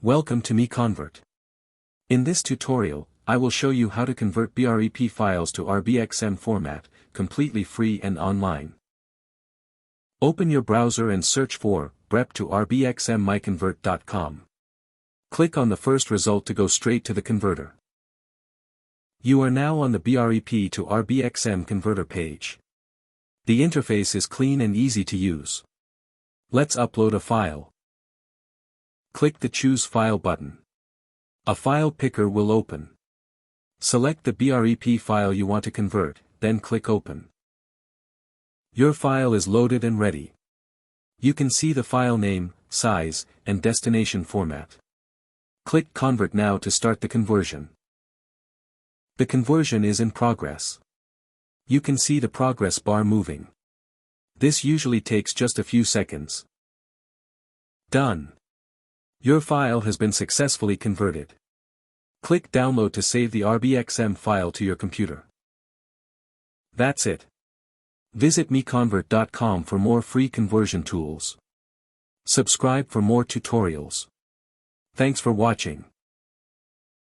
Welcome to MiConvert. In this tutorial, I will show you how to convert BREP files to RBXM format, completely free and online. Open your browser and search for BREP to RBXM MiConvert.com. Click on the first result to go straight to the converter. You are now on the BREP to RBXM converter page. The interface is clean and easy to use. Let's upload a file. Click the Choose File button. A file picker will open. Select the BREP file you want to convert, then click Open. Your file is loaded and ready. You can see the file name, size, and destination format. Click Convert now to start the conversion. The conversion is in progress. You can see the progress bar moving. This usually takes just a few seconds. Done. Your file has been successfully converted. Click Download to save the RBXM file to your computer. That's it. Visit MiConvert.com for more free conversion tools. Subscribe for more tutorials. Thanks for watching.